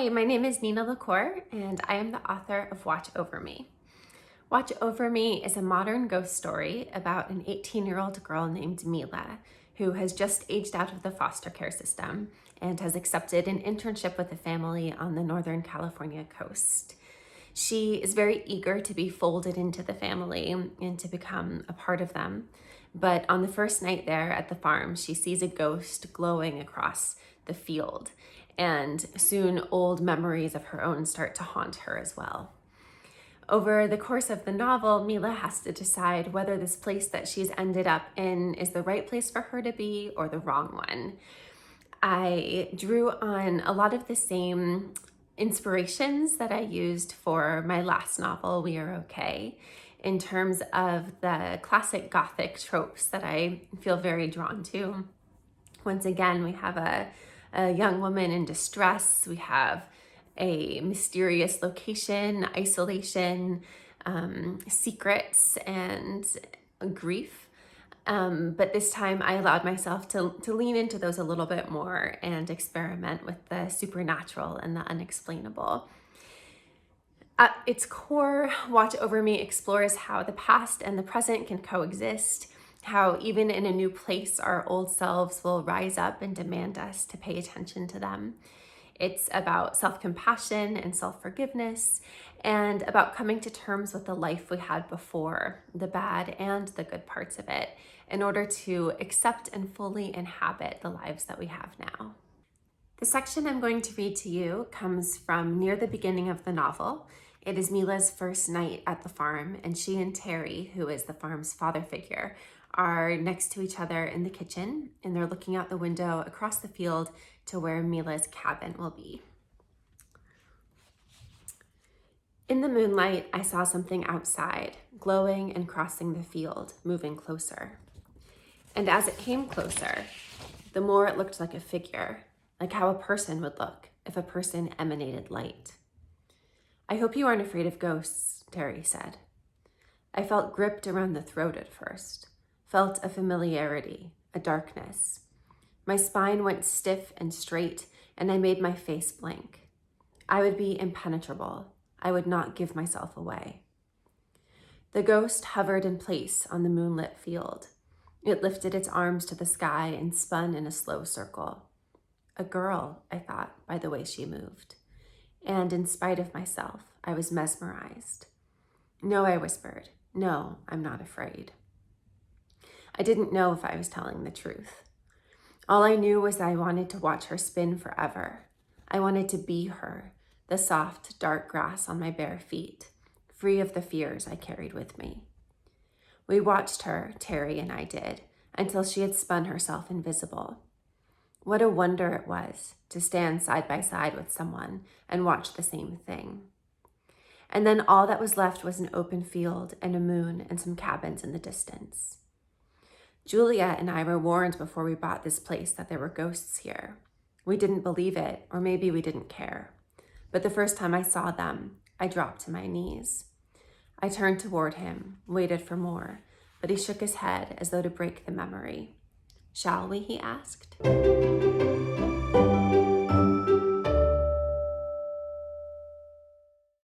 Hi, my name is Nina Lacour, and I am the author of Watch Over Me. Watch Over Me is a modern ghost story about an 18-year-old girl named Mila, who has just aged out of the foster care system and has accepted an internship with a family on the Northern California coast. She is very eager to be folded into the family and to become a part of them. But on the first night there at the farm, she sees a ghost glowing across the field. And soon old memories of her own start to haunt her as well. Over the course of the novel, Mila has to decide whether this place that she's ended up in is the right place for her to be or the wrong one. I drew on a lot of the same inspirations that I used for my last novel, We Are Okay, in terms of the classic Gothic tropes that I feel very drawn to. Once again, we have a young woman in distress. We have a mysterious location, isolation, secrets, and grief. But this time I allowed myself to lean into those a little bit more and experiment with the supernatural and the unexplainable. At its core, Watch Over Me explores how the past and the present can coexist, how even in a new place, our old selves will rise up and demand us to pay attention to them. It's about self-compassion and self-forgiveness, and about coming to terms with the life we had before, the bad and the good parts of it, in order to accept and fully inhabit the lives that we have now. The section I'm going to read to you comes from near the beginning of the novel. It is Mila's first night at the farm, and she and Terry, who is the farm's father figure, are next to each other in the kitchen, and they're looking out the window across the field to where Mila's cabin will be. In the moonlight, I saw something outside, glowing and crossing the field, moving closer. And as it came closer, the more it looked like a figure, like how a person would look if a person emanated light. "I hope you aren't afraid of ghosts," Terry said. I felt gripped around the throat at first, felt a familiarity, a darkness. My spine went stiff and straight, and I made my face blank. I would be impenetrable. I would not give myself away. The ghost hovered in place on the moonlit field. It lifted its arms to the sky and spun in a slow circle. A girl, I thought, by the way she moved. And in spite of myself, I was mesmerized. "No," I whispered. "No, I'm not afraid." I didn't know if I was telling the truth. All I knew was I wanted to watch her spin forever. I wanted to be her, the soft, dark grass on my bare feet, free of the fears I carried with me. We watched her, Terry and I did, until she had spun herself invisible. What a wonder it was to stand side by side with someone and watch the same thing. And then all that was left was an open field and a moon and some cabins in the distance. Julia and I were warned before we bought this place that there were ghosts here. We didn't believe it, or maybe we didn't care. But the first time I saw them, I dropped to my knees. I turned toward him, waited for more, but he shook his head as though to break the memory. "Shall we?" he asked.